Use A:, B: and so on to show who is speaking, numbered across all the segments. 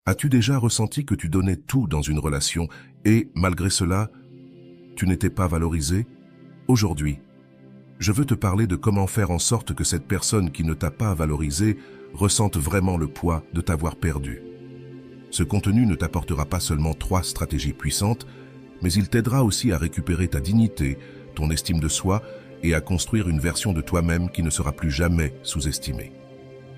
A: As-tu déjà ressenti que tu donnais tout dans une relation et, malgré cela, tu n'étais pas valorisé? Aujourd'hui, je veux te parler de comment faire en sorte que cette personne qui ne t'a pas valorisé ressente vraiment le poids de t'avoir perdu. Ce contenu ne t'apportera pas seulement 3 stratégies puissantes, mais il t'aidera aussi à récupérer ta dignité, ton estime de soi et à construire une version de toi-même qui ne sera plus jamais sous-estimée.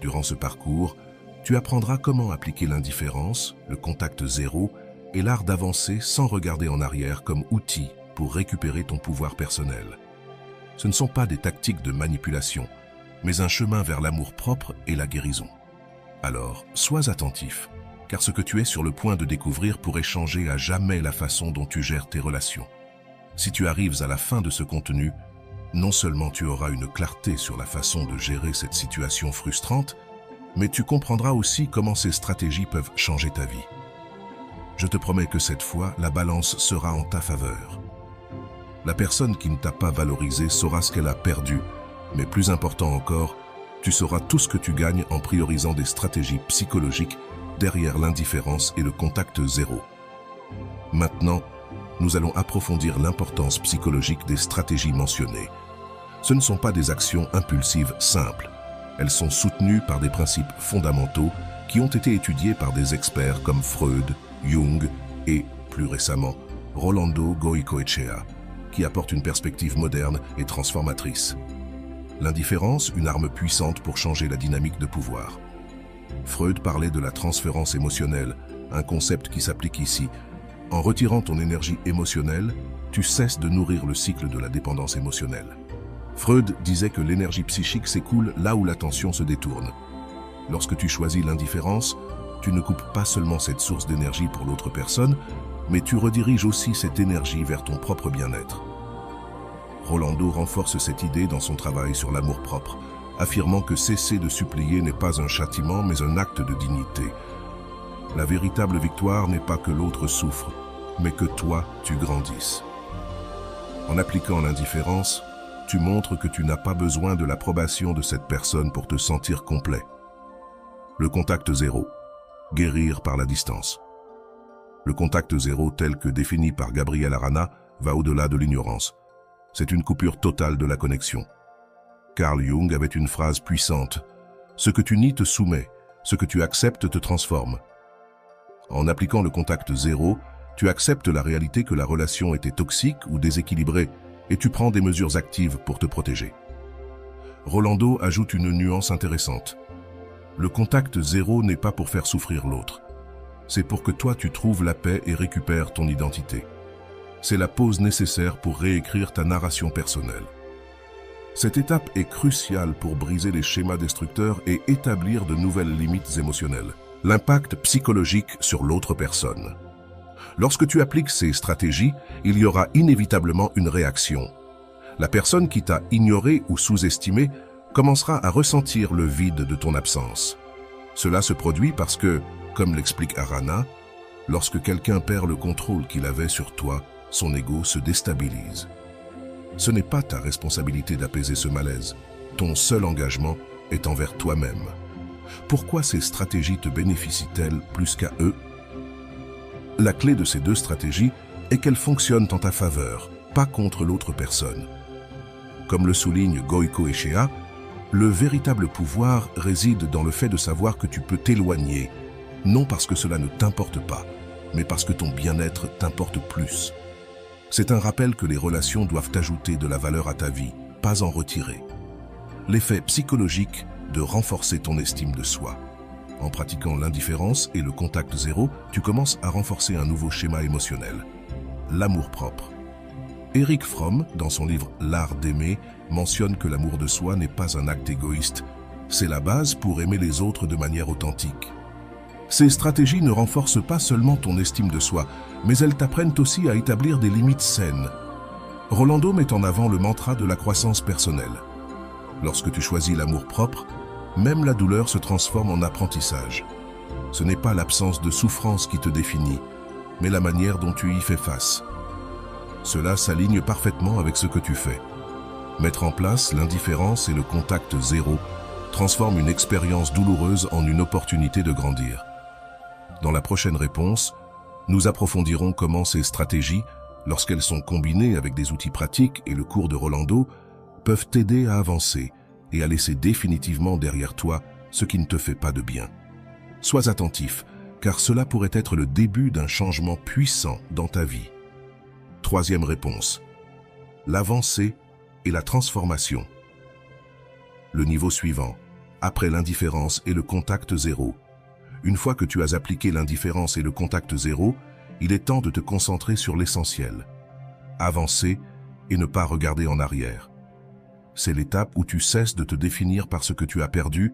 A: Durant ce parcours, tu apprendras comment appliquer l'indifférence, le contact zéro et l'art d'avancer sans regarder en arrière comme outil pour récupérer ton pouvoir personnel. Ce ne sont pas des tactiques de manipulation, mais un chemin vers l'amour-propre et la guérison. Alors, sois attentif, car ce que tu es sur le point de découvrir pourrait changer à jamais la façon dont tu gères tes relations. Si tu arrives à la fin de ce contenu, non seulement tu auras une clarté sur la façon de gérer cette situation frustrante, mais tu comprendras aussi comment ces stratégies peuvent changer ta vie. Je te promets que cette fois, la balance sera en ta faveur. La personne qui ne t'a pas valorisé saura ce qu'elle a perdu, mais plus important encore, tu sauras tout ce que tu gagnes en priorisant des stratégies psychologiques derrière l'indifférence et le contact zéro. Maintenant, nous allons approfondir l'importance psychologique des stratégies mentionnées. Ce ne sont pas des actions impulsives simples. Elles sont soutenues par des principes fondamentaux qui ont été étudiés par des experts comme Freud, Jung et, plus récemment, Rolando Goicoechea, qui apportent une perspective moderne et transformatrice. L'indifférence, une arme puissante pour changer la dynamique de pouvoir. Freud parlait de la transférence émotionnelle, un concept qui s'applique ici. En retirant ton énergie émotionnelle, tu cesses de nourrir le cycle de la dépendance émotionnelle. Freud disait que l'énergie psychique s'écoule là où l'attention se détourne. Lorsque tu choisis l'indifférence, tu ne coupes pas seulement cette source d'énergie pour l'autre personne, mais tu rediriges aussi cette énergie vers ton propre bien-être. Rolando renforce cette idée dans son travail sur l'amour-propre, affirmant que cesser de supplier n'est pas un châtiment, mais un acte de dignité. La véritable victoire n'est pas que l'autre souffre, mais que toi, tu grandisses. En appliquant l'indifférence, tu montres que tu n'as pas besoin de l'approbation de cette personne pour te sentir complet. Le contact zéro. Guérir par la distance. Le contact zéro tel que défini par Gabriel Arana va au-delà de l'ignorance. C'est une coupure totale de la connexion. Carl Jung avait une phrase puissante. Ce que tu nies te soumet, ce que tu acceptes te transforme. En appliquant le contact zéro, tu acceptes la réalité que la relation était toxique ou déséquilibrée et tu prends des mesures actives pour te protéger. Rolando ajoute une nuance intéressante. Le contact zéro n'est pas pour faire souffrir l'autre. C'est pour que toi tu trouves la paix et récupères ton identité. C'est la pause nécessaire pour réécrire ta narration personnelle. Cette étape est cruciale pour briser les schémas destructeurs et établir de nouvelles limites émotionnelles. L'impact psychologique sur l'autre personne. Lorsque tu appliques ces stratégies, il y aura inévitablement une réaction. La personne qui t'a ignoré ou sous-estimé commencera à ressentir le vide de ton absence. Cela se produit parce que, comme l'explique Arana, lorsque quelqu'un perd le contrôle qu'il avait sur toi, son ego se déstabilise. Ce n'est pas ta responsabilité d'apaiser ce malaise. Ton seul engagement est envers toi-même. Pourquoi ces stratégies te bénéficient-elles plus qu'à eux? La clé de ces 2 stratégies est qu'elles fonctionnent en ta faveur, pas contre l'autre personne. Comme le souligne Goicoechea, le véritable pouvoir réside dans le fait de savoir que tu peux t'éloigner, non parce que cela ne t'importe pas, mais parce que ton bien-être t'importe plus. C'est un rappel que les relations doivent ajouter de la valeur à ta vie, pas en retirer. L'effet psychologique de renforcer ton estime de soi. En pratiquant l'indifférence et le contact zéro, tu commences à renforcer un nouveau schéma émotionnel, l'amour-propre. Erich Fromm, dans son livre L'art d'aimer, mentionne que l'amour de soi n'est pas un acte égoïste, c'est la base pour aimer les autres de manière authentique. Ces stratégies ne renforcent pas seulement ton estime de soi, mais elles t'apprennent aussi à établir des limites saines. Rolando met en avant le mantra de la croissance personnelle. Lorsque tu choisis l'amour-propre, même la douleur se transforme en apprentissage. Ce n'est pas l'absence de souffrance qui te définit, mais la manière dont tu y fais face. Cela s'aligne parfaitement avec ce que tu fais. Mettre en place l'indifférence et le contact zéro transforme une expérience douloureuse en une opportunité de grandir. Dans la prochaine réponse, nous approfondirons comment ces stratégies, lorsqu'elles sont combinées avec des outils pratiques et le cours de Rolando, peuvent t'aider à avancer et à laisser définitivement derrière toi ce qui ne te fait pas de bien. Sois attentif, car cela pourrait être le début d'un changement puissant dans ta vie. Troisième réponse. L'avancée et la transformation. Le niveau suivant, après l'indifférence et le contact zéro. Une fois que tu as appliqué l'indifférence et le contact zéro, il est temps de te concentrer sur l'essentiel. Avancer et ne pas regarder en arrière. C'est l'étape où tu cesses de te définir par ce que tu as perdu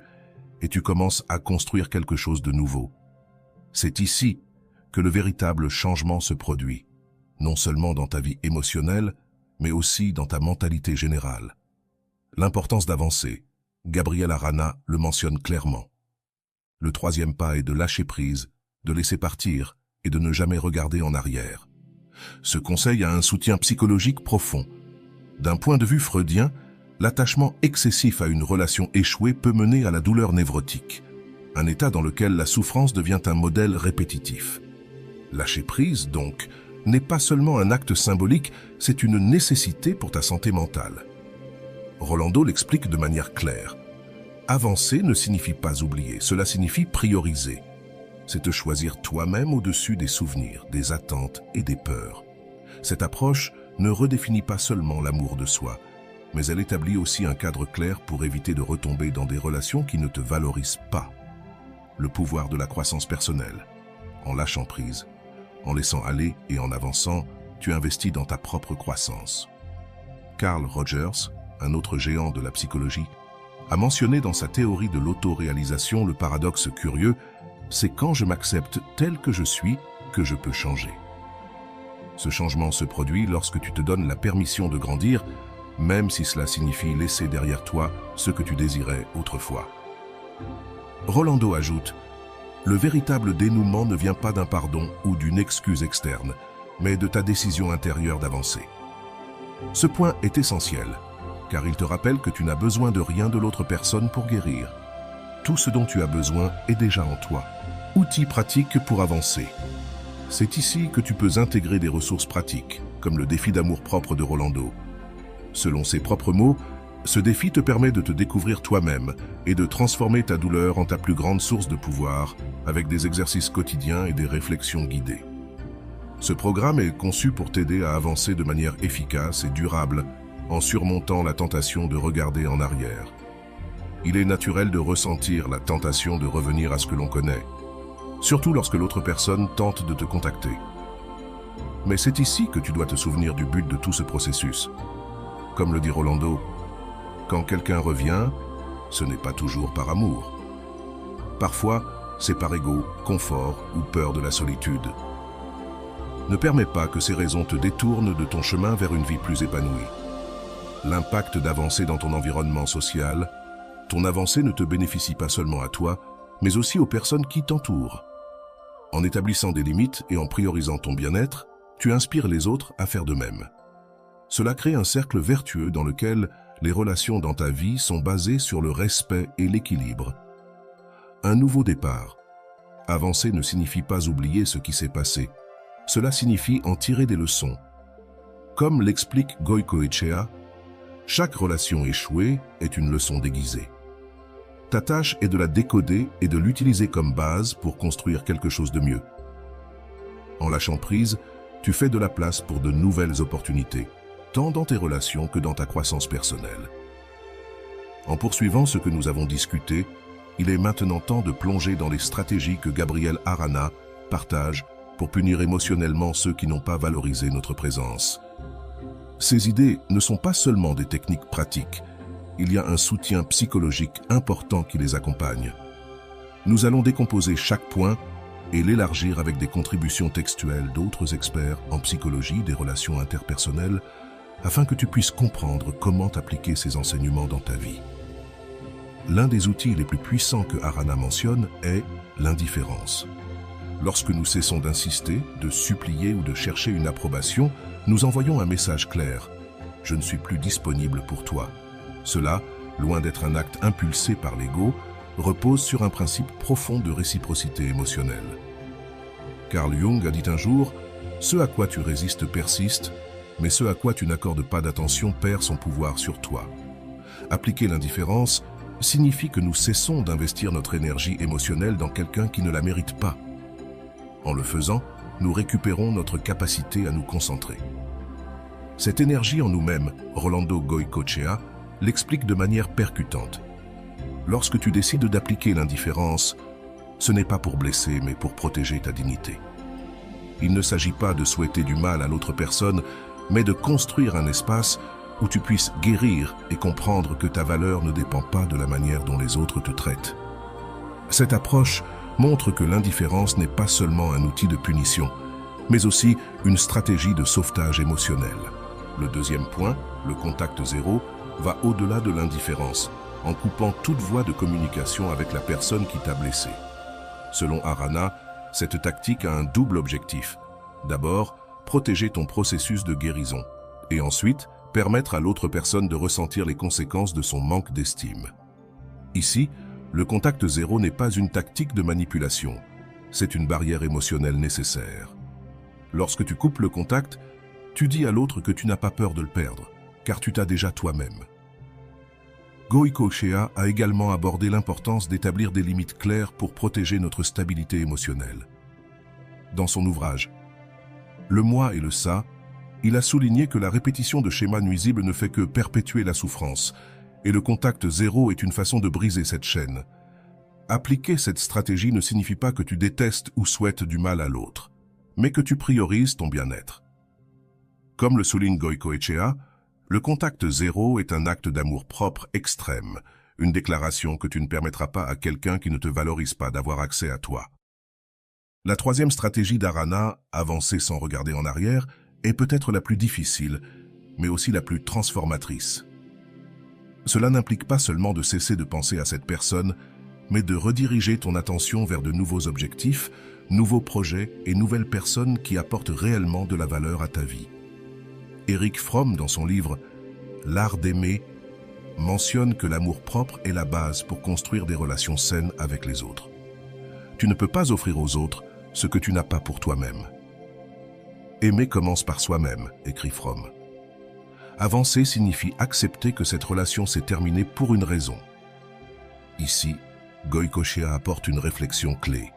A: et tu commences à construire quelque chose de nouveau. C'est ici que le véritable changement se produit, non seulement dans ta vie émotionnelle, mais aussi dans ta mentalité générale. L'importance d'avancer, Gabriel Arana le mentionne clairement. Le troisième pas est de lâcher prise, de laisser partir et de ne jamais regarder en arrière. Ce conseil a un soutien psychologique profond. D'un point de vue freudien, l'attachement excessif à une relation échouée peut mener à la douleur névrotique, un état dans lequel la souffrance devient un modèle répétitif. Lâcher prise, donc, n'est pas seulement un acte symbolique, c'est une nécessité pour ta santé mentale. Rolando l'explique de manière claire. Avancer ne signifie pas oublier, cela signifie prioriser. C'est te choisir toi-même au-dessus des souvenirs, des attentes et des peurs. Cette approche ne redéfinit pas seulement l'amour de soi, mais elle établit aussi un cadre clair pour éviter de retomber dans des relations qui ne te valorisent pas. Le pouvoir de la croissance personnelle. En lâchant prise, en laissant aller et en avançant, tu investis dans ta propre croissance. Carl Rogers, un autre géant de la psychologie, a mentionné dans sa théorie de l'autoréalisation le paradoxe curieux, c'est quand je m'accepte tel que je suis que je peux changer. Ce changement se produit lorsque tu te donnes la permission de grandir, même si cela signifie laisser derrière toi ce que tu désirais autrefois. Rolando ajoute, le véritable dénouement ne vient pas d'un pardon ou d'une excuse externe, mais de ta décision intérieure d'avancer. Ce point est essentiel, car il te rappelle que tu n'as besoin de rien de l'autre personne pour guérir. Tout ce dont tu as besoin est déjà en toi. Outils pratiques pour avancer. C'est ici que tu peux intégrer des ressources pratiques, comme le défi d'amour-propre de Rolando. Selon ses propres mots, ce défi te permet de te découvrir toi-même et de transformer ta douleur en ta plus grande source de pouvoir avec des exercices quotidiens et des réflexions guidées. Ce programme est conçu pour t'aider à avancer de manière efficace et durable en surmontant la tentation de regarder en arrière. Il est naturel de ressentir la tentation de revenir à ce que l'on connaît, surtout lorsque l'autre personne tente de te contacter. Mais c'est ici que tu dois te souvenir du but de tout ce processus. Comme le dit Rolando, quand quelqu'un revient, ce n'est pas toujours par amour. Parfois, c'est par ego, confort ou peur de la solitude. Ne permets pas que ces raisons te détournent de ton chemin vers une vie plus épanouie. L'impact d'avancer dans ton environnement social, ton avancée ne te bénéficie pas seulement à toi, mais aussi aux personnes qui t'entourent. En établissant des limites et en priorisant ton bien-être, tu inspires les autres à faire de même. Cela crée un cercle vertueux dans lequel les relations dans ta vie sont basées sur le respect et l'équilibre. Un nouveau départ. Avancer ne signifie pas oublier ce qui s'est passé. Cela signifie en tirer des leçons. Comme l'explique Goicoechea, chaque relation échouée est une leçon déguisée. Ta tâche est de la décoder et de l'utiliser comme base pour construire quelque chose de mieux. En lâchant prise, tu fais de la place pour de nouvelles opportunités, tant dans tes relations que dans ta croissance personnelle. En poursuivant ce que nous avons discuté, il est maintenant temps de plonger dans les stratégies que Gabriel Arana partage pour punir émotionnellement ceux qui n'ont pas valorisé notre présence. Ces idées ne sont pas seulement des techniques pratiques, il y a un soutien psychologique important qui les accompagne. Nous allons décomposer chaque point et l'élargir avec des contributions textuelles d'autres experts en psychologie des relations interpersonnelles afin que tu puisses comprendre comment appliquer ces enseignements dans ta vie. L'un des outils les plus puissants que Arana mentionne est l'indifférence. Lorsque nous cessons d'insister, de supplier ou de chercher une approbation, nous envoyons un message clair. Je ne suis plus disponible pour toi. Cela, loin d'être un acte impulsé par l'ego, repose sur un principe profond de réciprocité émotionnelle. Carl Jung a dit un jour « Ce à quoi tu résistes persiste, mais ce à quoi tu n'accordes pas d'attention perd son pouvoir sur toi. » Appliquer l'indifférence signifie que nous cessons d'investir notre énergie émotionnelle dans quelqu'un qui ne la mérite pas. En le faisant, nous récupérons notre capacité à nous concentrer. Cette énergie en nous-mêmes, Rolando Goycochea l'explique de manière percutante. Lorsque tu décides d'appliquer l'indifférence, ce n'est pas pour blesser, mais pour protéger ta dignité. Il ne s'agit pas de souhaiter du mal à l'autre personne, mais de construire un espace où tu puisses guérir et comprendre que ta valeur ne dépend pas de la manière dont les autres te traitent. Cette approche montre que l'indifférence n'est pas seulement un outil de punition, mais aussi une stratégie de sauvetage émotionnel. Le deuxième point, le contact zéro, va au-delà de l'indifférence, en coupant toute voie de communication avec la personne qui t'a blessé. Selon Arana, cette tactique a un double objectif. D'abord, protéger ton processus de guérison, et ensuite, permettre à l'autre personne de ressentir les conséquences de son manque d'estime. Ici, le contact zéro n'est pas une tactique de manipulation, c'est une barrière émotionnelle nécessaire. Lorsque tu coupes le contact, tu dis à l'autre que tu n'as pas peur de le perdre, car tu t'as déjà toi-même. Goycochea a également abordé l'importance d'établir des limites claires pour protéger notre stabilité émotionnelle. Dans son ouvrage « Le moi et le ça », il a souligné que la répétition de schémas nuisibles ne fait que perpétuer la souffrance, et le contact zéro est une façon de briser cette chaîne. Appliquer cette stratégie ne signifie pas que tu détestes ou souhaites du mal à l'autre, mais que tu priorises ton bien-être. Comme le souligne Goycochea, le contact zéro est un acte d'amour-propre extrême, une déclaration que tu ne permettras pas à quelqu'un qui ne te valorise pas d'avoir accès à toi. La troisième stratégie d'Arana, avancer sans regarder en arrière, est peut-être la plus difficile, mais aussi la plus transformatrice. Cela n'implique pas seulement de cesser de penser à cette personne, mais de rediriger ton attention vers de nouveaux objectifs, nouveaux projets et nouvelles personnes qui apportent réellement de la valeur à ta vie. Erich Fromm, dans son livre « L'art d'aimer », mentionne que l'amour-propre est la base pour construire des relations saines avec les autres. Tu ne peux pas offrir aux autres ce que tu n'as pas pour toi-même. Aimer commence par soi-même, écrit Fromm. Avancer signifie accepter que cette relation s'est terminée pour une raison. Ici, Goycochea apporte une réflexion clé.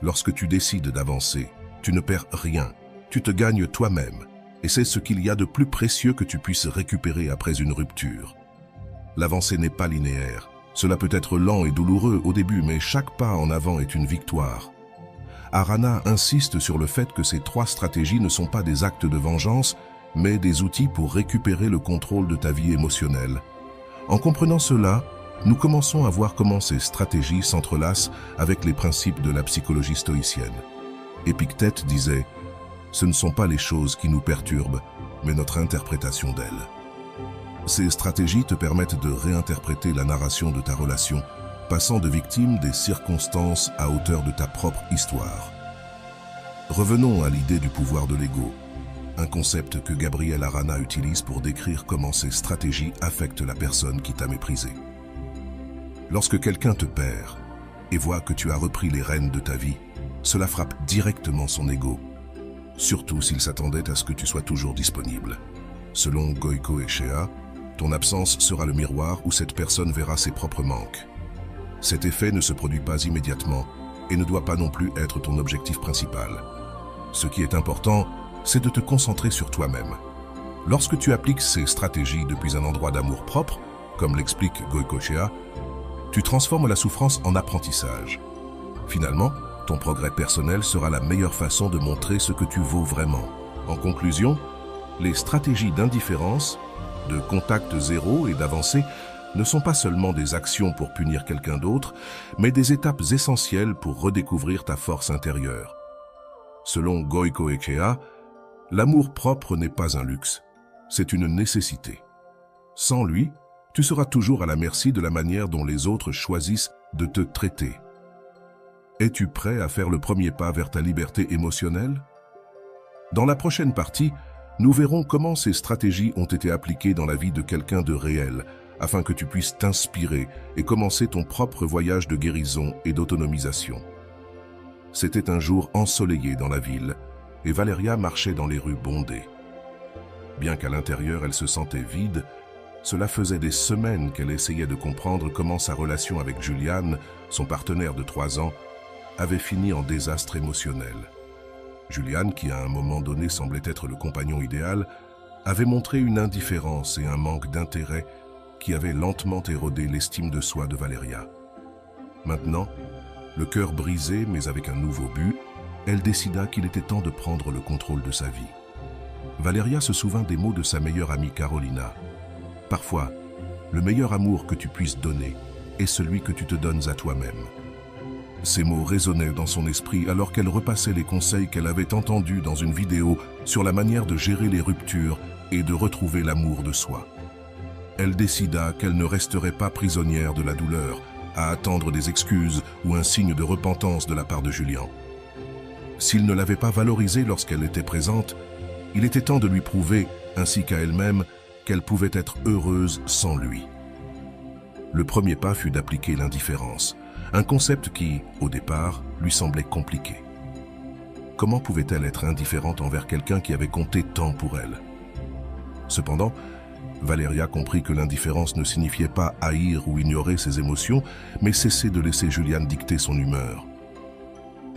A: Lorsque tu décides d'avancer, tu ne perds rien, tu te gagnes toi-même, et c'est ce qu'il y a de plus précieux que tu puisses récupérer après une rupture. L'avancée n'est pas linéaire. Cela peut être lent et douloureux au début, mais chaque pas en avant est une victoire. Arana insiste sur le fait que ces trois stratégies ne sont pas des actes de vengeance, mais des outils pour récupérer le contrôle de ta vie émotionnelle. En comprenant cela, nous commençons à voir comment ces stratégies s'entrelacent avec les principes de la psychologie stoïcienne. Épictète disait « Ce ne sont pas les choses qui nous perturbent, mais notre interprétation d'elles. » Ces stratégies te permettent de réinterpréter la narration de ta relation, passant de victime des circonstances à hauteur de ta propre histoire. Revenons à l'idée du pouvoir de l'ego, un concept que Gabriel Arana utilise pour décrire comment ces stratégies affectent la personne qui t'a méprisé. Lorsque quelqu'un te perd et voit que tu as repris les rênes de ta vie, cela frappe directement son ego, surtout s'il s'attendait à ce que tu sois toujours disponible. Selon Goycochea, ton absence sera le miroir où cette personne verra ses propres manques. Cet effet ne se produit pas immédiatement et ne doit pas non plus être ton objectif principal. Ce qui est important, c'est de te concentrer sur toi-même. Lorsque tu appliques ces stratégies depuis un endroit d'amour propre, comme l'explique Goycochea, tu transformes la souffrance en apprentissage. Finalement, ton progrès personnel sera la meilleure façon de montrer ce que tu vaux vraiment. En conclusion, les stratégies d'indifférence, de contact zéro et d'avancée ne sont pas seulement des actions pour punir quelqu'un d'autre, mais des étapes essentielles pour redécouvrir ta force intérieure. Selon Goycochea, l'amour-propre n'est pas un luxe, c'est une nécessité. Sans lui, tu seras toujours à la merci de la manière dont les autres choisissent de te traiter. Es-tu prêt à faire le premier pas vers ta liberté émotionnelle? Dans la prochaine partie, nous verrons comment ces stratégies ont été appliquées dans la vie de quelqu'un de réel, afin que tu puisses t'inspirer et commencer ton propre voyage de guérison et d'autonomisation. C'était un jour ensoleillé dans la ville et Valeria marchait dans les rues bondées. Bien qu'à l'intérieur elle se sentait vide, cela faisait des semaines qu'elle essayait de comprendre comment sa relation avec Julian, son partenaire de 3 ans, avait fini en désastre émotionnel. Julian, qui à un moment donné semblait être le compagnon idéal, avait montré une indifférence et un manque d'intérêt qui avaient lentement érodé l'estime de soi de Valeria. Maintenant, le cœur brisé mais avec un nouveau but, elle décida qu'il était temps de prendre le contrôle de sa vie. Valeria se souvint des mots de sa meilleure amie Carolina. « Parfois, le meilleur amour que tu puisses donner est celui que tu te donnes à toi-même. » Ces mots résonnaient dans son esprit alors qu'elle repassait les conseils qu'elle avait entendus dans une vidéo sur la manière de gérer les ruptures et de retrouver l'amour de soi. Elle décida qu'elle ne resterait pas prisonnière de la douleur, à attendre des excuses ou un signe de repentance de la part de Julian. S'il ne l'avait pas valorisée lorsqu'elle était présente, il était temps de lui prouver, ainsi qu'à elle-même, qu'elle pouvait être heureuse sans lui. Le premier pas fut d'appliquer l'indifférence, un concept qui, au départ, lui semblait compliqué. Comment pouvait-elle être indifférente envers quelqu'un qui avait compté tant pour elle? Cependant, Valeria comprit que l'indifférence ne signifiait pas haïr ou ignorer ses émotions, mais cesser de laisser Julian dicter son humeur.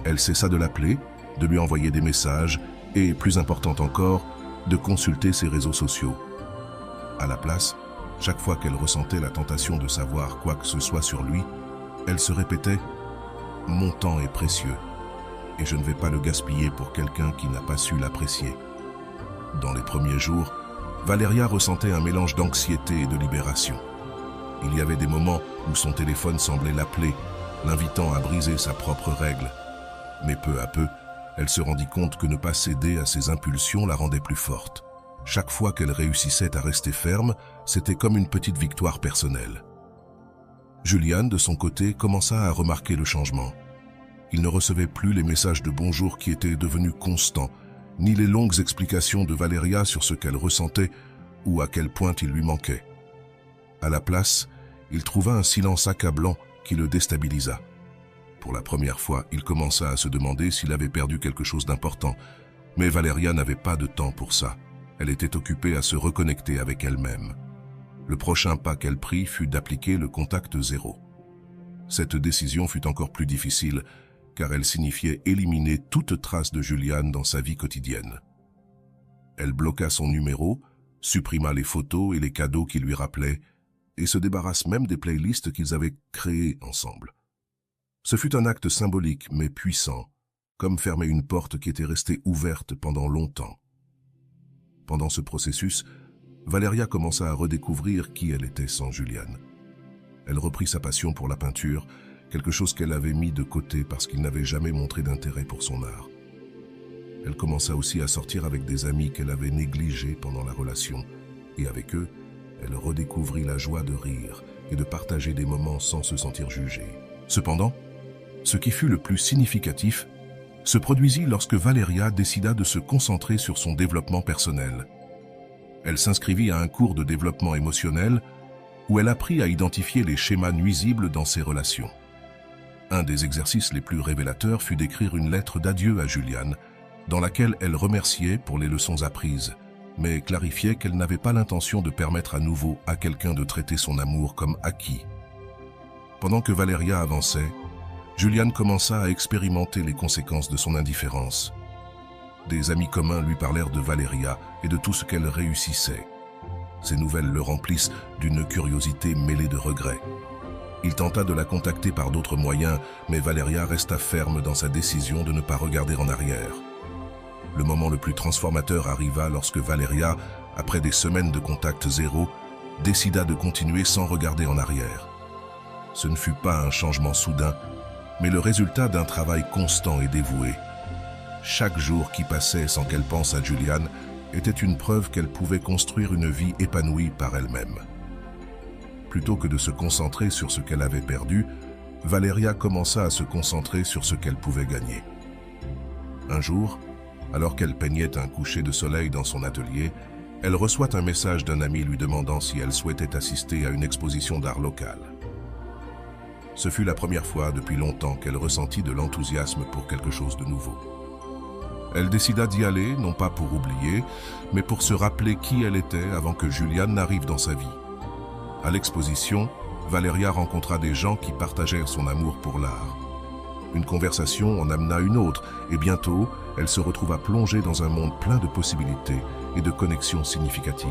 A: Elle cessa de l'appeler, de lui envoyer des messages et, plus important encore, de consulter ses réseaux sociaux. À la place, chaque fois qu'elle ressentait la tentation de savoir quoi que ce soit sur lui, elle se répétait « Mon temps est précieux et je ne vais pas le gaspiller pour quelqu'un qui n'a pas su l'apprécier. » Dans les premiers jours, Valeria ressentait un mélange d'anxiété et de libération. Il y avait des moments où son téléphone semblait l'appeler, l'invitant à briser sa propre règle. Mais peu à peu, elle se rendit compte que ne pas céder à ses impulsions la rendait plus forte. Chaque fois qu'elle réussissait à rester ferme, c'était comme une petite victoire personnelle. Julian, de son côté, commença à remarquer le changement. Il ne recevait plus les messages de bonjour qui étaient devenus constants, ni les longues explications de Valeria sur ce qu'elle ressentait ou à quel point il lui manquait. À la place, il trouva un silence accablant qui le déstabilisa. Pour la première fois, il commença à se demander s'il avait perdu quelque chose d'important, mais Valeria n'avait pas de temps pour ça. Elle était occupée à se reconnecter avec elle-même. Le prochain pas qu'elle prit fut d'appliquer le contact zéro. Cette décision fut encore plus difficile, car elle signifiait éliminer toute trace de Julian dans sa vie quotidienne. Elle bloqua son numéro, supprima les photos et les cadeaux qui lui rappelaient, et se débarrasse même des playlists qu'ils avaient créées ensemble. Ce fut un acte symbolique mais puissant, comme fermer une porte qui était restée ouverte pendant longtemps. Pendant ce processus, Valeria commença à redécouvrir qui elle était sans Julian. Elle reprit sa passion pour la peinture, quelque chose qu'elle avait mis de côté parce qu'il n'avait jamais montré d'intérêt pour son art. Elle commença aussi à sortir avec des amis qu'elle avait négligés pendant la relation, et avec eux, elle redécouvrit la joie de rire et de partager des moments sans se sentir jugée. Cependant, ce qui fut le plus significatif se produisit lorsque Valeria décida de se concentrer sur son développement personnel. Elle s'inscrivit à un cours de développement émotionnel où elle apprit à identifier les schémas nuisibles dans ses relations. Un des exercices les plus révélateurs fut d'écrire une lettre d'adieu à Julian, dans laquelle elle remerciait pour les leçons apprises, mais clarifiait qu'elle n'avait pas l'intention de permettre à nouveau à quelqu'un de traiter son amour comme acquis. Pendant que Valeria avançait, Julian commença à expérimenter les conséquences de son indifférence. Des amis communs lui parlèrent de Valeria et de tout ce qu'elle réussissait. Ces nouvelles le remplissent d'une curiosité mêlée de regrets. Il tenta de la contacter par d'autres moyens, mais Valeria resta ferme dans sa décision de ne pas regarder en arrière. Le moment le plus transformateur arriva lorsque Valeria, après des semaines de contact zéro, décida de continuer sans regarder en arrière. Ce ne fut pas un changement soudain, mais le résultat d'un travail constant et dévoué. Chaque jour qui passait sans qu'elle pense à Julian était une preuve qu'elle pouvait construire une vie épanouie par elle-même. Plutôt que de se concentrer sur ce qu'elle avait perdu, Valeria commença à se concentrer sur ce qu'elle pouvait gagner. Un jour, alors qu'elle peignait un coucher de soleil dans son atelier, elle reçoit un message d'un ami lui demandant si elle souhaitait assister à une exposition d'art local. Ce fut la première fois depuis longtemps qu'elle ressentit de l'enthousiasme pour quelque chose de nouveau. Elle décida d'y aller, non pas pour oublier, mais pour se rappeler qui elle était avant que Julian n'arrive dans sa vie. À l'exposition, Valeria rencontra des gens qui partagèrent son amour pour l'art. Une conversation en amena une autre, et bientôt, elle se retrouva plongée dans un monde plein de possibilités et de connexions significatives.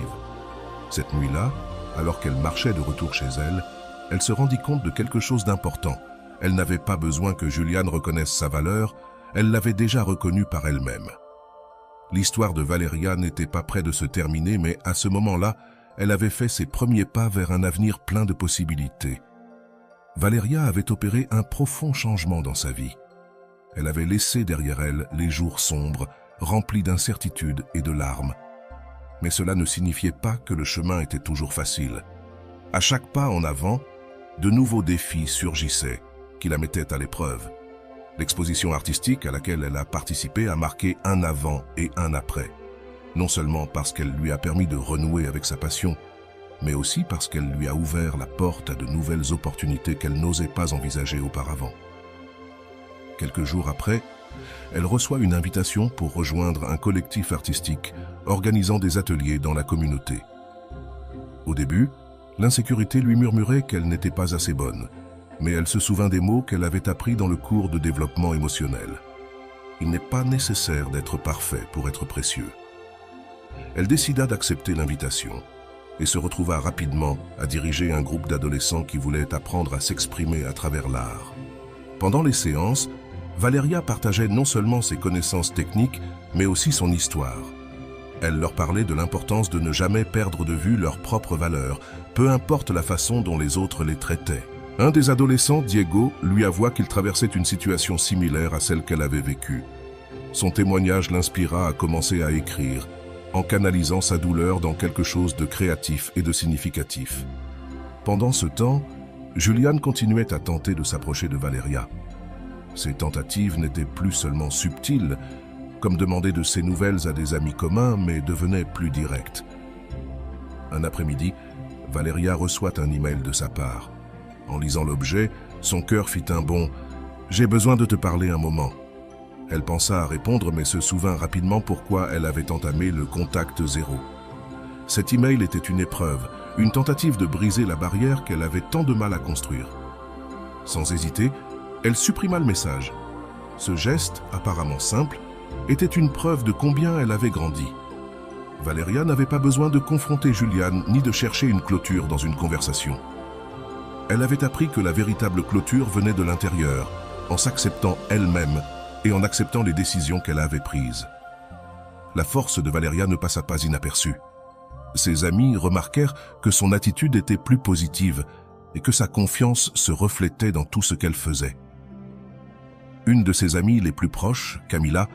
A: Cette nuit-là, alors qu'elle marchait de retour chez elle, elle se rendit compte de quelque chose d'important. Elle n'avait pas besoin que Julian reconnaisse sa valeur, elle l'avait déjà reconnue par elle-même. L'histoire de Valeria n'était pas près de se terminer, mais à ce moment-là, elle avait fait ses premiers pas vers un avenir plein de possibilités. Valeria avait opéré un profond changement dans sa vie. Elle avait laissé derrière elle les jours sombres, remplis d'incertitudes et de larmes. Mais cela ne signifiait pas que le chemin était toujours facile. À chaque pas en avant, de nouveaux défis surgissaient, qui la mettaient à l'épreuve. L'exposition artistique à laquelle elle a participé a marqué un avant et un après. Non seulement parce qu'elle lui a permis de renouer avec sa passion, mais aussi parce qu'elle lui a ouvert la porte à de nouvelles opportunités qu'elle n'osait pas envisager auparavant. Quelques jours après, elle reçoit une invitation pour rejoindre un collectif artistique organisant des ateliers dans la communauté. Au début, l'insécurité lui murmurait qu'elle n'était pas assez bonne, mais elle se souvint des mots qu'elle avait appris dans le cours de développement émotionnel. Il n'est pas nécessaire d'être parfait pour être précieux. Elle décida d'accepter l'invitation et se retrouva rapidement à diriger un groupe d'adolescents qui voulaient apprendre à s'exprimer à travers l'art. Pendant les séances, Valeria partageait non seulement ses connaissances techniques, mais aussi son histoire. Elle leur parlait de l'importance de ne jamais perdre de vue leurs propres valeurs, peu importe la façon dont les autres les traitaient. Un des adolescents, Diego, lui avoua qu'il traversait une situation similaire à celle qu'elle avait vécue. Son témoignage l'inspira à commencer à écrire, en canalisant sa douleur dans quelque chose de créatif et de significatif. Pendant ce temps, Julian continuait à tenter de s'approcher de Valeria. Ses tentatives n'étaient plus seulement subtiles, comme demander de ses nouvelles à des amis communs, mais devenaient plus directes. Un après-midi, Valeria reçoit un email de sa part. En lisant l'objet, son cœur fit un bond. « J'ai besoin de te parler un moment ». Elle pensa à répondre, mais se souvint rapidement pourquoi elle avait entamé le contact zéro. Cet email était une épreuve, une tentative de briser la barrière qu'elle avait tant de mal à construire. Sans hésiter, elle supprima le message. Ce geste, apparemment simple, était une preuve de combien elle avait grandi. Valeria n'avait pas besoin de confronter Julian ni de chercher une clôture dans une conversation. Elle avait appris que la véritable clôture venait de l'intérieur, en s'acceptant elle-même et en acceptant les décisions qu'elle avait prises. La force de Valeria ne passa pas inaperçue. Ses amis remarquèrent que son attitude était plus positive et que sa confiance se reflétait dans tout ce qu'elle faisait. Une de ses amies les plus proches, Camila,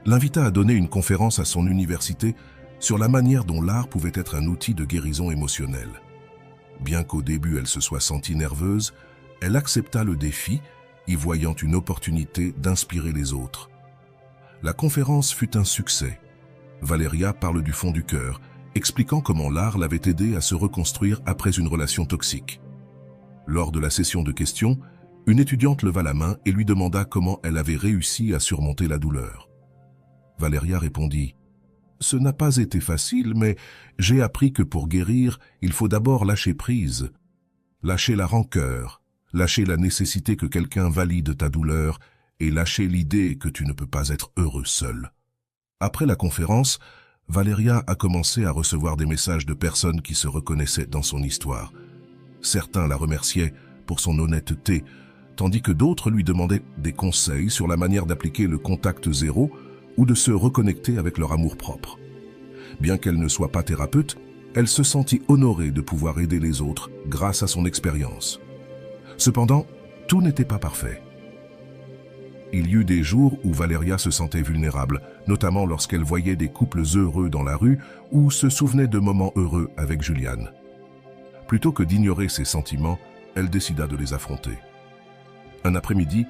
A: l'invita à donner une conférence à son université sur la manière dont l'art pouvait être un outil de guérison émotionnelle. Bien qu'au début elle se soit sentie nerveuse, elle accepta le défi, y voyant une opportunité d'inspirer les autres. La conférence fut un succès. Valeria parle du fond du cœur, expliquant comment l'art l'avait aidée à se reconstruire après une relation toxique. Lors de la session de questions, une étudiante leva la main et lui demanda comment elle avait réussi à surmonter la douleur. Valeria répondit « Ce n'a pas été facile, mais j'ai appris que pour guérir, il faut d'abord lâcher prise, lâcher la rancœur, lâcher la nécessité que quelqu'un valide ta douleur et lâcher l'idée que tu ne peux pas être heureux seul. » Après la conférence, Valeria a commencé à recevoir des messages de personnes qui se reconnaissaient dans son histoire. Certains la remerciaient pour son honnêteté, tandis que d'autres lui demandaient des conseils sur la manière d'appliquer le contact zéro ou de se reconnecter avec leur amour-propre. Bien qu'elle ne soit pas thérapeute, elle se sentit honorée de pouvoir aider les autres grâce à son expérience. Cependant, tout n'était pas parfait. Il y eut des jours où Valeria se sentait vulnérable, notamment lorsqu'elle voyait des couples heureux dans la rue ou se souvenait de moments heureux avec Julian. Plutôt que d'ignorer ses sentiments, elle décida de les affronter. Un après-midi,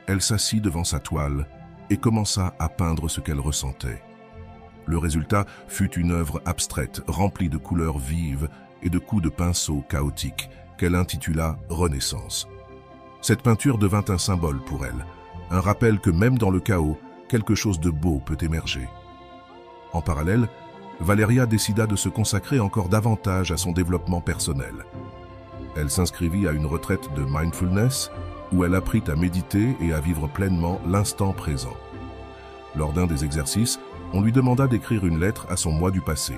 A: elle s'assit devant sa toile et commença à peindre ce qu'elle ressentait. Le résultat fut une œuvre abstraite, remplie de couleurs vives et de coups de pinceau chaotiques, qu'elle intitula « Renaissance ». Cette peinture devint un symbole pour elle, un rappel que même dans le chaos, quelque chose de beau peut émerger. En parallèle, Valeria décida de se consacrer encore davantage à son développement personnel. Elle s'inscrivit à une retraite de mindfulness où elle apprit à méditer et à vivre pleinement l'instant présent. Lors d'un des exercices, on lui demanda d'écrire une lettre à son moi du passé.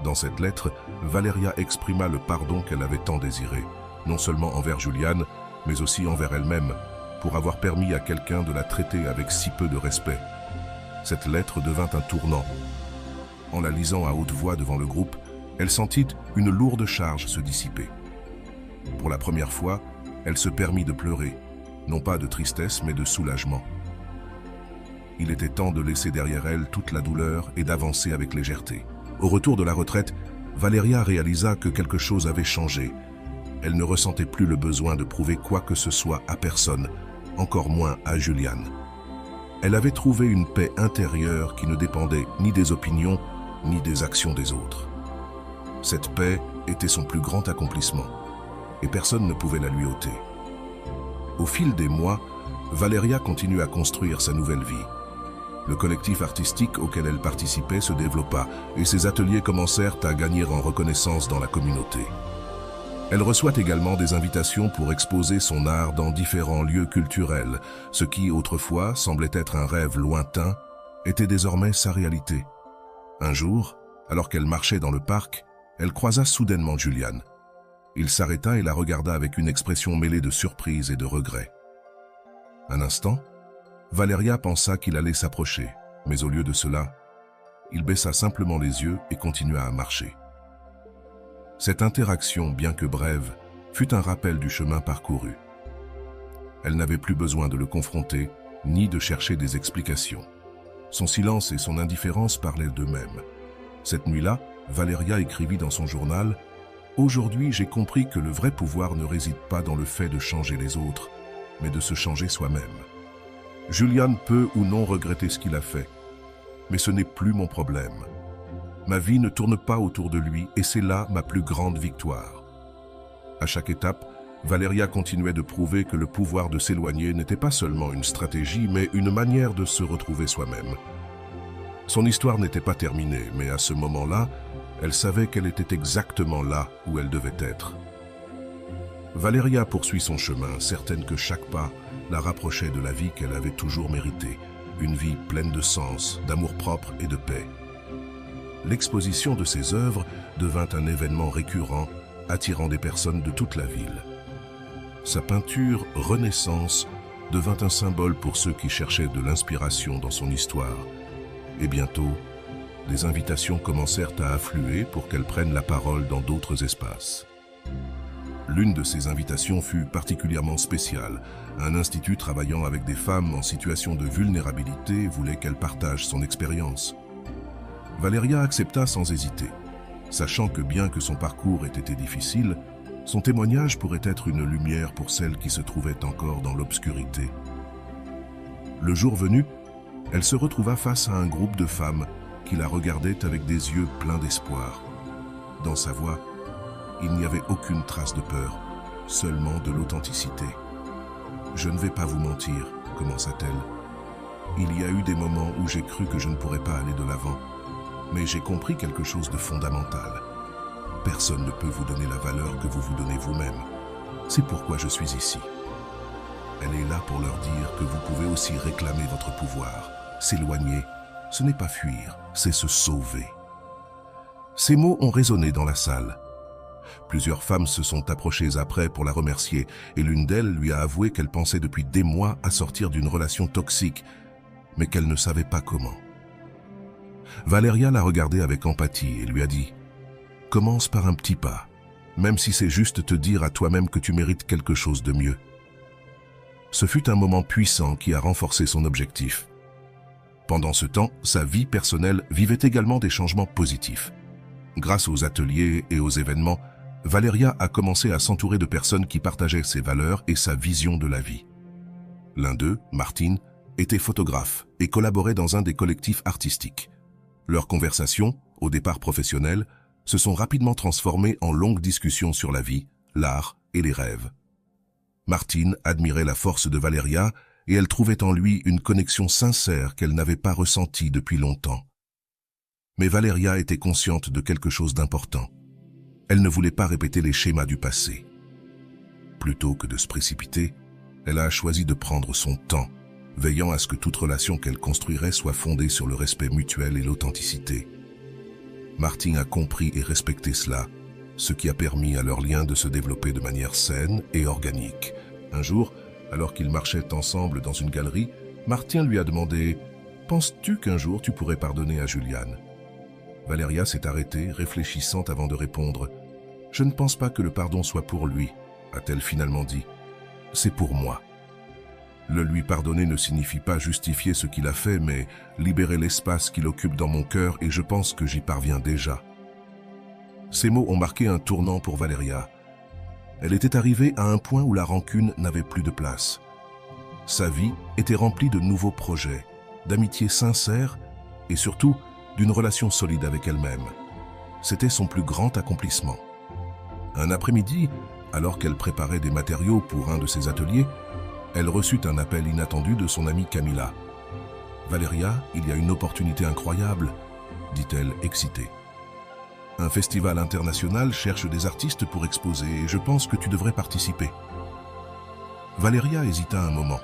A: Dans cette lettre, Valeria exprima le pardon qu'elle avait tant désiré, non seulement envers Julian, mais aussi envers elle-même, pour avoir permis à quelqu'un de la traiter avec si peu de respect. Cette lettre devint un tournant. En la lisant à haute voix devant le groupe, elle sentit une lourde charge se dissiper. Pour la première fois, elle se permit de pleurer, non pas de tristesse mais de soulagement. Il était temps de laisser derrière elle toute la douleur et d'avancer avec légèreté. Au retour de la retraite, Valeria réalisa que quelque chose avait changé. Elle ne ressentait plus le besoin de prouver quoi que ce soit à personne, encore moins à Julian. Elle avait trouvé une paix intérieure qui ne dépendait ni des opinions, ni des actions des autres. Cette paix était son plus grand accomplissement, et personne ne pouvait la lui ôter. Au fil des mois, Valeria continue à construire sa nouvelle vie. Le collectif artistique auquel elle participait se développa, et ses ateliers commencèrent à gagner en reconnaissance dans la communauté. Elle reçoit également des invitations pour exposer son art dans différents lieux culturels, ce qui, autrefois, semblait être un rêve lointain, était désormais sa réalité. Un jour, alors qu'elle marchait dans le parc, elle croisa soudainement Julian. Il s'arrêta et la regarda avec une expression mêlée de surprise et de regret. Un instant, Valeria pensa qu'il allait s'approcher, mais au lieu de cela, il baissa simplement les yeux et continua à marcher. Cette interaction, bien que brève, fut un rappel du chemin parcouru. Elle n'avait plus besoin de le confronter, ni de chercher des explications. Son silence et son indifférence parlaient d'eux-mêmes. Cette nuit-là, Valeria écrivit dans son journal « Aujourd'hui, j'ai compris que le vrai pouvoir ne réside pas dans le fait de changer les autres, mais de se changer soi-même. Julian peut ou non regretter ce qu'il a fait, mais ce n'est plus mon problème. Ma vie ne tourne pas autour de lui et c'est là ma plus grande victoire. » À chaque étape, Valeria continuait de prouver que le pouvoir de s'éloigner n'était pas seulement une stratégie, mais une manière de se retrouver soi-même. Son histoire n'était pas terminée, mais à ce moment-là, elle savait qu'elle était exactement là où elle devait être. Valeria poursuit son chemin, certaine que chaque pas la rapprochait de la vie qu'elle avait toujours méritée, une vie pleine de sens, d'amour-propre et de paix. L'exposition de ses œuvres devint un événement récurrent, attirant des personnes de toute la ville. Sa peinture « Renaissance » devint un symbole pour ceux qui cherchaient de l'inspiration dans son histoire. Et bientôt, des invitations commencèrent à affluer pour qu'elle prenne la parole dans d'autres espaces. L'une de ces invitations fut particulièrement spéciale. Un institut travaillant avec des femmes en situation de vulnérabilité voulait qu'elle partage son expérience. Valeria accepta sans hésiter, sachant que bien que son parcours ait été difficile, son témoignage pourrait être une lumière pour celles qui se trouvaient encore dans l'obscurité. Le jour venu, elle se retrouva face à un groupe de femmes qui la regardaient avec des yeux pleins d'espoir. Dans sa voix, il n'y avait aucune trace de peur, seulement de l'authenticité. « Je ne vais pas vous mentir », commença-t-elle. « Il y a eu des moments où j'ai cru que je ne pourrais pas aller de l'avant, mais j'ai compris quelque chose de fondamental. Personne ne peut vous donner la valeur que vous vous donnez vous-même. C'est pourquoi je suis ici. » Elle est là pour leur dire que vous pouvez aussi réclamer votre pouvoir. S'éloigner, ce n'est pas fuir, c'est se sauver. Ces mots ont résonné dans la salle. Plusieurs femmes se sont approchées après pour la remercier et l'une d'elles lui a avoué qu'elle pensait depuis des mois à sortir d'une relation toxique, mais qu'elle ne savait pas comment. Valeria l'a regardée avec empathie et lui a dit « Commence par un petit pas, même si c'est juste te dire à toi-même que tu mérites quelque chose de mieux. » Ce fut un moment puissant qui a renforcé son objectif. Pendant ce temps, sa vie personnelle vivait également des changements positifs. Grâce aux ateliers et aux événements, Valeria a commencé à s'entourer de personnes qui partageaient ses valeurs et sa vision de la vie. L'un d'eux, Martin, était photographe et collaborait dans un des collectifs artistiques. Leurs conversations, au départ professionnelles, se sont rapidement transformées en longues discussions sur la vie, l'art et les rêves. Martine admirait la force de Valeria et elle trouvait en lui une connexion sincère qu'elle n'avait pas ressentie depuis longtemps. Mais Valeria était consciente de quelque chose d'important. Elle ne voulait pas répéter les schémas du passé. Plutôt que de se précipiter, elle a choisi de prendre son temps, veillant à ce que toute relation qu'elle construirait soit fondée sur le respect mutuel et l'authenticité. Martine a compris et respecté cela, ce qui a permis à leur lien de se développer de manière saine et organique. Un jour, alors qu'ils marchaient ensemble dans une galerie, Martine lui a demandé « Penses-tu qu'un jour tu pourrais pardonner à Juliane ?» Valeria s'est arrêtée, réfléchissant avant de répondre « Je ne pense pas que le pardon soit pour lui », a-t-elle finalement dit. « C'est pour moi. » Le lui pardonner ne signifie pas justifier ce qu'il a fait, mais libérer l'espace qu'il occupe dans mon cœur et je pense que j'y parviens déjà. Ces mots ont marqué un tournant pour Valeria. Elle était arrivée à un point où la rancune n'avait plus de place. Sa vie était remplie de nouveaux projets, d'amitiés sincères et surtout d'une relation solide avec elle-même. C'était son plus grand accomplissement. Un après-midi, alors qu'elle préparait des matériaux pour un de ses ateliers, elle reçut un appel inattendu de son amie Camilla. « Valeria, il y a une opportunité incroyable », dit-elle excitée. « Un festival international cherche des artistes pour exposer et je pense que tu devrais participer. » Valeria hésita un moment,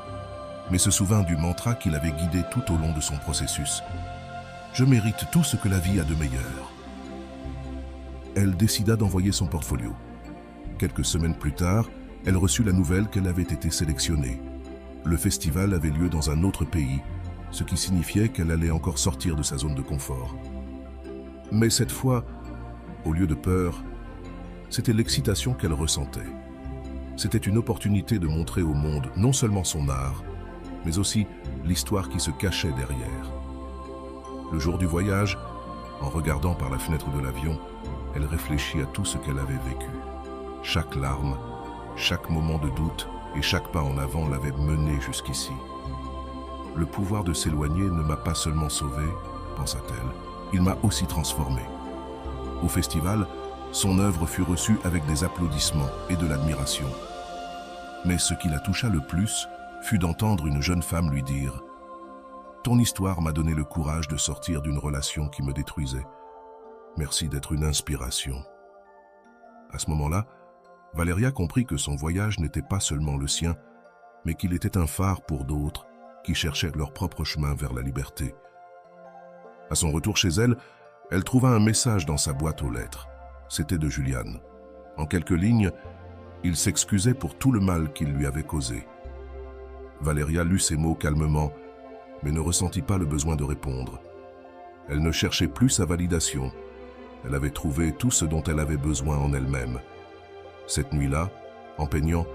A: mais se souvint du mantra qui l'avait guidée tout au long de son processus. « Je mérite tout ce que la vie a de meilleur. » Elle décida d'envoyer son portfolio. Quelques semaines plus tard, elle reçut la nouvelle qu'elle avait été sélectionnée. Le festival avait lieu dans un autre pays, ce qui signifiait qu'elle allait encore sortir de sa zone de confort. Mais cette fois, au lieu de peur, c'était l'excitation qu'elle ressentait. C'était une opportunité de montrer au monde non seulement son art, mais aussi l'histoire qui se cachait derrière. Le jour du voyage, en regardant par la fenêtre de l'avion, elle réfléchit à tout ce qu'elle avait vécu. Chaque larme, chaque moment de doute et chaque pas en avant l'avaient menée jusqu'ici. Le pouvoir de s'éloigner ne m'a pas seulement sauvée, pensa-t-elle, il m'a aussi transformée. Au festival, son œuvre fut reçue avec des applaudissements et de l'admiration. Mais ce qui la toucha le plus fut d'entendre une jeune femme lui dire « Ton histoire m'a donné le courage de sortir d'une relation qui me détruisait. Merci d'être une inspiration. » À ce moment-là, Valeria comprit que son voyage n'était pas seulement le sien, mais qu'il était un phare pour d'autres qui cherchaient leur propre chemin vers la liberté. À son retour chez elle, elle trouva un message dans sa boîte aux lettres. C'était de Juliane. En quelques lignes, il s'excusait pour tout le mal qu'il lui avait causé. Valeria lut ces mots calmement, mais ne ressentit pas le besoin de répondre. Elle ne cherchait plus sa validation. Elle avait trouvé tout ce dont elle avait besoin en elle-même. Cette nuit-là, en peignant,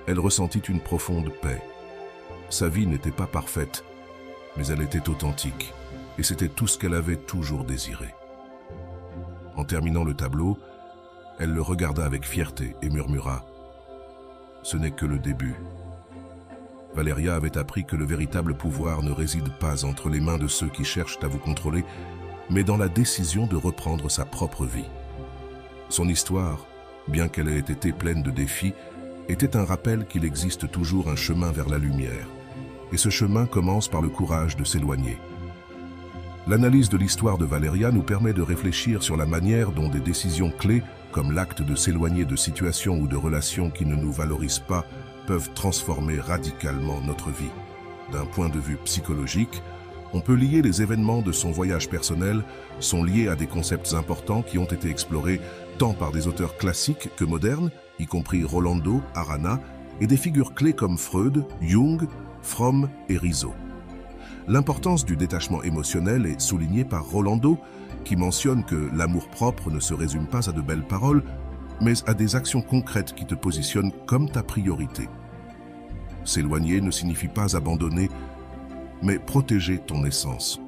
A: elle ressentit une profonde paix. Sa vie n'était pas parfaite, mais elle était authentique, et c'était tout ce qu'elle avait toujours désiré. En terminant le tableau, elle le regarda avec fierté et murmura « Ce n'est que le début ». Valeria avait appris que le véritable pouvoir ne réside pas entre les mains de ceux qui cherchent à vous contrôler, mais dans la décision de reprendre sa propre vie. Son histoire, bien qu'elle ait été pleine de défis, était un rappel qu'il existe toujours un chemin vers la lumière. Et ce chemin commence par le courage de s'éloigner. L'analyse de l'histoire de Valeria nous permet de réfléchir sur la manière dont des décisions clés, comme l'acte de s'éloigner de situations ou de relations qui ne nous valorisent pas, peuvent transformer radicalement notre vie. D'un point de vue psychologique, on peut lier les événements de son voyage personnel sont liés à des concepts importants qui ont été explorés tant par des auteurs classiques que modernes, y compris Rolando, Arana, et des figures clés comme Freud, Jung, Fromm et Rizzo. L'importance du détachement émotionnel est soulignée par Rolando, qui mentionne que l'amour-propre ne se résume pas à de belles paroles, mais à des actions concrètes qui te positionnent comme ta priorité. S'éloigner ne signifie pas abandonner, mais protéger ton essence.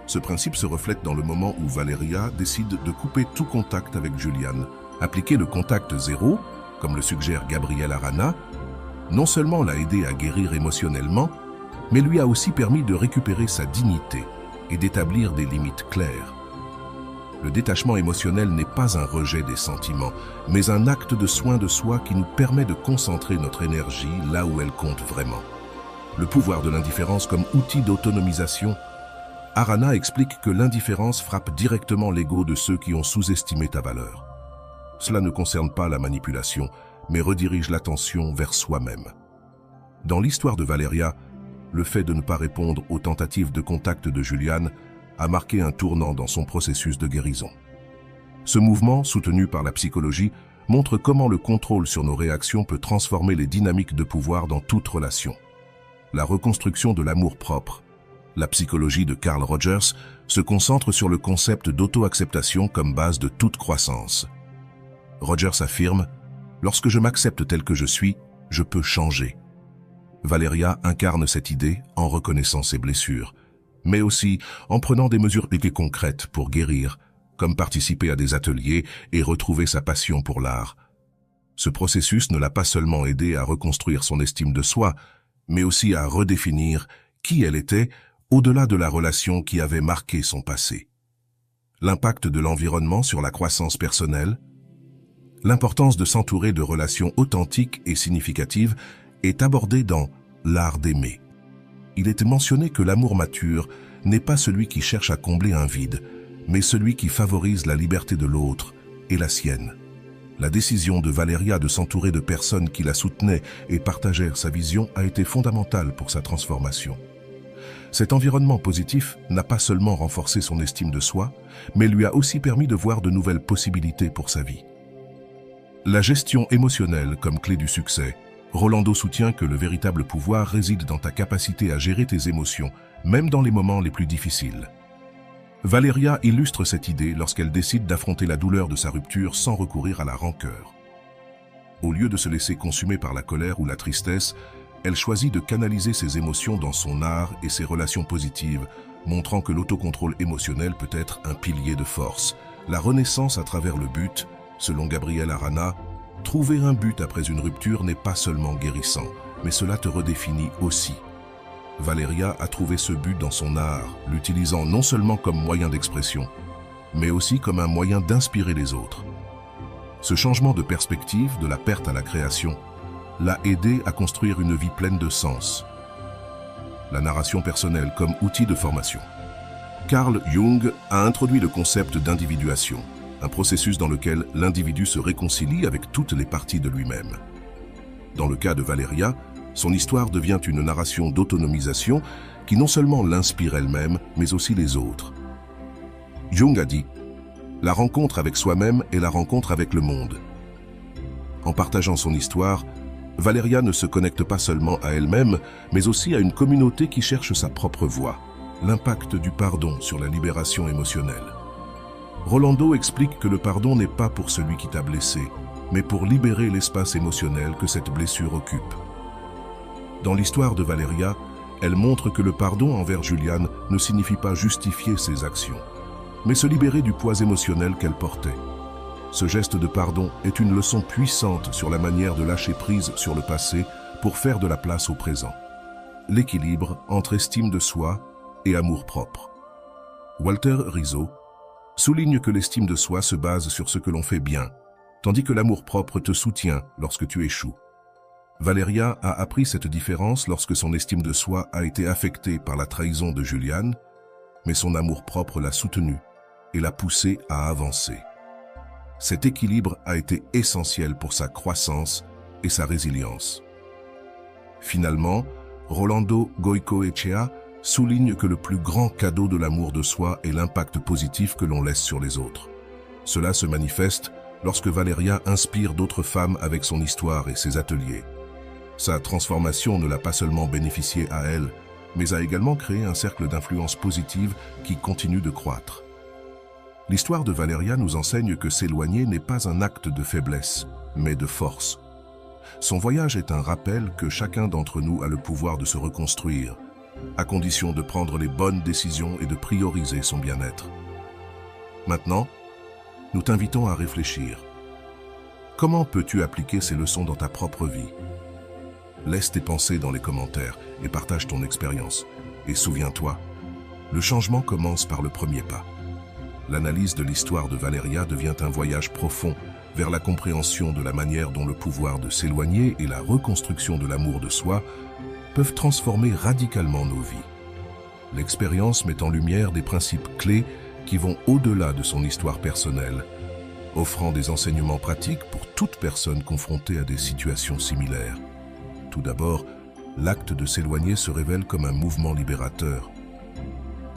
A: Ce principe se reflète dans le moment où Valeria décide de couper tout contact avec Juliane. Appliquer le contact zéro, comme le suggère Gabriel Arana, non seulement l'a aidé à guérir émotionnellement, mais lui a aussi permis de récupérer sa dignité et d'établir des limites claires. Le détachement émotionnel n'est pas un rejet des sentiments, mais un acte de soin de soi qui nous permet de concentrer notre énergie là où elle compte vraiment. Le pouvoir de l'indifférence comme outil d'autonomisation. Arana explique que l'indifférence frappe directement l'ego de ceux qui ont sous-estimé ta valeur. Cela ne concerne pas la manipulation, mais redirige l'attention vers soi-même. Dans l'histoire de Valeria, le fait de ne pas répondre aux tentatives de contact de Julian a marqué un tournant dans son processus de guérison. Ce mouvement, soutenu par la psychologie, montre comment le contrôle sur nos réactions peut transformer les dynamiques de pouvoir dans toute relation. La reconstruction de l'amour-propre. La psychologie de Carl Rogers se concentre sur le concept d'auto-acceptation comme base de toute croissance. Rogers affirme « Lorsque je m'accepte tel que je suis, je peux changer ». Valeria incarne cette idée en reconnaissant ses blessures, mais aussi en prenant des mesures concrètes pour guérir, comme participer à des ateliers et retrouver sa passion pour l'art. Ce processus ne l'a pas seulement aidé à reconstruire son estime de soi, mais aussi à redéfinir qui elle était au-delà de la relation qui avait marqué son passé. L'impact de l'environnement sur la croissance personnelle. L'importance de s'entourer de relations authentiques et significatives est abordée dans L'art d'aimer. Il est mentionné que l'amour mature n'est pas celui qui cherche à combler un vide, mais celui qui favorise la liberté de l'autre et la sienne. La décision de Valeria de s'entourer de personnes qui la soutenaient et partageaient sa vision a été fondamentale pour sa transformation. Cet environnement positif n'a pas seulement renforcé son estime de soi, mais lui a aussi permis de voir de nouvelles possibilités pour sa vie. La gestion émotionnelle comme clé du succès. Rolando soutient que le véritable pouvoir réside dans ta capacité à gérer tes émotions, même dans les moments les plus difficiles. Valeria illustre cette idée lorsqu'elle décide d'affronter la douleur de sa rupture sans recourir à la rancœur. Au lieu de se laisser consumer par la colère ou la tristesse, elle choisit de canaliser ses émotions dans son art et ses relations positives, montrant que l'autocontrôle émotionnel peut être un pilier de force. La renaissance à travers le but, selon Gabriel Arana, trouver un but après une rupture n'est pas seulement guérissant, mais cela te redéfinit aussi. Valeria a trouvé ce but dans son art, l'utilisant non seulement comme moyen d'expression, mais aussi comme un moyen d'inspirer les autres. Ce changement de perspective, de la perte à la création, l'a aidé à construire une vie pleine de sens. La narration personnelle comme outil de formation. Carl Jung a introduit le concept d'individuation, un processus dans lequel l'individu se réconcilie avec toutes les parties de lui-même. Dans le cas de Valeria, son histoire devient une narration d'autonomisation qui non seulement l'inspire elle-même, mais aussi les autres. Jung a dit « La rencontre avec soi-même est la rencontre avec le monde ». En partageant son histoire, Valeria ne se connecte pas seulement à elle-même, mais aussi à une communauté qui cherche sa propre voie. L'impact du pardon sur la libération émotionnelle. Rolando explique que le pardon n'est pas pour celui qui t'a blessé, mais pour libérer l'espace émotionnel que cette blessure occupe. Dans l'histoire de Valeria, elle montre que le pardon envers Julian ne signifie pas justifier ses actions, mais se libérer du poids émotionnel qu'elle portait. Ce geste de pardon est une leçon puissante sur la manière de lâcher prise sur le passé pour faire de la place au présent. L'équilibre entre estime de soi et amour-propre. Walter Rizzo souligne que l'estime de soi se base sur ce que l'on fait bien, tandis que l'amour-propre te soutient lorsque tu échoues. Valeria a appris cette différence lorsque son estime de soi a été affectée par la trahison de Julian, mais son amour-propre l'a soutenue et l'a poussée à avancer. Cet équilibre a été essentiel pour sa croissance et sa résilience. Finalement, Rolando Goicoechea souligne que le plus grand cadeau de l'amour de soi est l'impact positif que l'on laisse sur les autres. Cela se manifeste lorsque Valeria inspire d'autres femmes avec son histoire et ses ateliers. Sa transformation ne l'a pas seulement bénéficié à elle, mais a également créé un cercle d'influence positive qui continue de croître. L'histoire de Valeria nous enseigne que s'éloigner n'est pas un acte de faiblesse, mais de force. Son voyage est un rappel que chacun d'entre nous a le pouvoir de se reconstruire, à condition de prendre les bonnes décisions et de prioriser son bien-être. Maintenant, nous t'invitons à réfléchir. Comment peux-tu appliquer ces leçons dans ta propre vie? Laisse tes pensées dans les commentaires et partage ton expérience. Et souviens-toi, le changement commence par le premier pas. l'analyse de l'histoire de Valeria devient un voyage profond vers la compréhension de la manière dont le pouvoir de s'éloigner et la reconstruction de l'amour de soi peuvent transformer radicalement nos vies. L'expérience met en lumière des principes clés qui vont au-delà de son histoire personnelle, offrant des enseignements pratiques pour toute personne confrontée à des situations similaires. Tout d'abord, l'acte de s'éloigner se révèle comme un mouvement libérateur.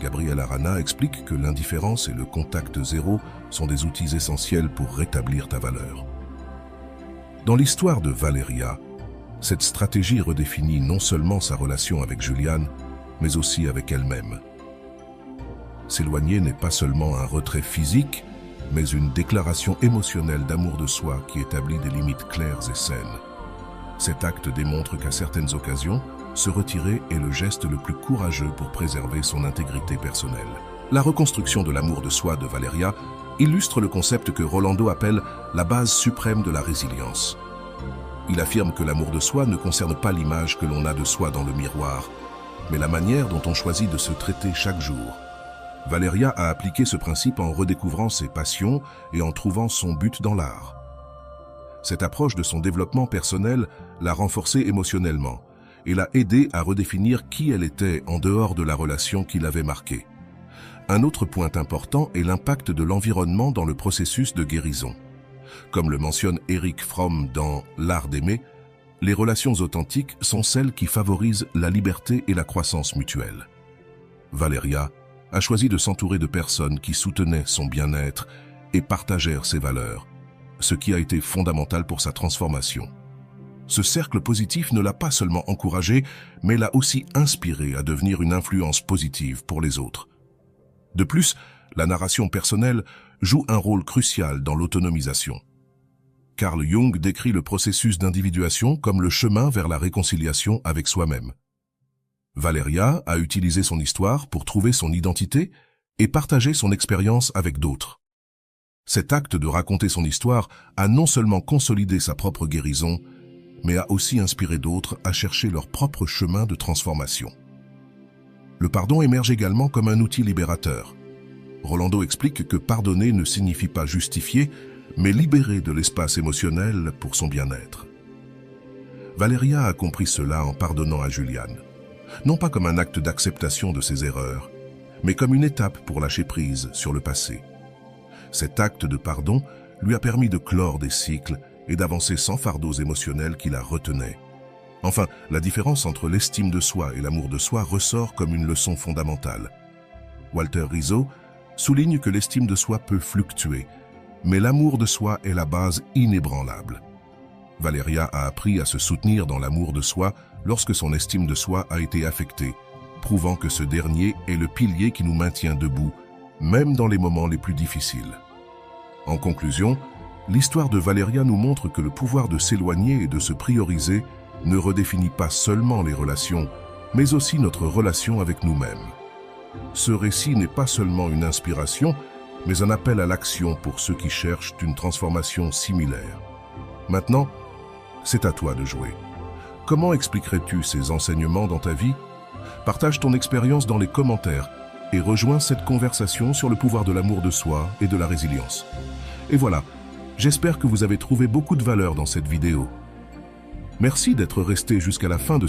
A: Gabriel Arana explique que l'indifférence et le contact zéro sont des outils essentiels pour rétablir ta valeur. Dans l'histoire de Valeria, cette stratégie redéfinit non seulement sa relation avec Julian, mais aussi avec elle-même. S'éloigner n'est pas seulement un retrait physique, mais une déclaration émotionnelle d'amour de soi qui établit des limites claires et saines. Cet acte démontre qu'à certaines occasions, se retirer est le geste le plus courageux pour préserver son intégrité personnelle. La reconstruction de l'amour de soi de Valeria illustre le concept que Rolando appelle la base suprême de la résilience. Il affirme que l'amour de soi ne concerne pas l'image que l'on a de soi dans le miroir, mais la manière dont on choisit de se traiter chaque jour. Valeria a appliqué ce principe en redécouvrant ses passions et en trouvant son but dans l'art. Cette approche de son développement personnel l'a renforcée émotionnellement et l'a aidée à redéfinir qui elle était en dehors de la relation qui l'avait marquée. Un autre point important est l'impact de l'environnement dans le processus de guérison. Comme le mentionne Erich Fromm dans L'art d'aimer, les relations authentiques sont celles qui favorisent la liberté et la croissance mutuelle. Valeria a choisi de s'entourer de personnes qui soutenaient son bien-être et partagèrent ses valeurs, ce qui a été fondamental pour sa transformation. Ce cercle positif ne l'a pas seulement encouragé, mais l'a aussi inspiré à devenir une influence positive pour les autres. De plus, la narration personnelle joue un rôle crucial dans l'autonomisation. Carl Jung décrit le processus d'individuation comme le chemin vers la réconciliation avec soi-même. Valeria a utilisé son histoire pour trouver son identité et partager son expérience avec d'autres. Cet acte de raconter son histoire a non seulement consolidé sa propre guérison, mais a aussi inspiré d'autres à chercher leur propre chemin de transformation. Le pardon émerge également comme un outil libérateur. Rolando explique que pardonner ne signifie pas justifier, mais libérer de l'espace émotionnel pour son bien-être. Valeria a compris cela en pardonnant à Julian, non pas comme un acte d'acceptation de ses erreurs, mais comme une étape pour lâcher prise sur le passé. Cet acte de pardon lui a permis de clore des cycles et d'avancer sans fardeaux émotionnels qui la retenaient. Enfin, la différence entre l'estime de soi et l'amour de soi ressort comme une leçon fondamentale. Walter Rizzo souligne que l'estime de soi peut fluctuer, mais l'amour de soi est la base inébranlable. Valeria a appris à se soutenir dans l'amour de soi lorsque son estime de soi a été affectée, prouvant que ce dernier est le pilier qui nous maintient debout, même dans les moments les plus difficiles. En conclusion, l'histoire de Valeria nous montre que le pouvoir de s'éloigner et de se prioriser ne redéfinit pas seulement les relations, mais aussi notre relation avec nous-mêmes. Ce récit n'est pas seulement une inspiration, mais un appel à l'action pour ceux qui cherchent une transformation similaire. Maintenant, c'est à toi de jouer. Comment expliquerais-tu ces enseignements dans ta vie? Partage ton expérience dans les commentaires et rejoins cette conversation sur le pouvoir de l'amour de soi et de la résilience. Et voilà, j'espère que vous avez trouvé beaucoup de valeur dans cette vidéo. Merci d'être resté jusqu'à la fin de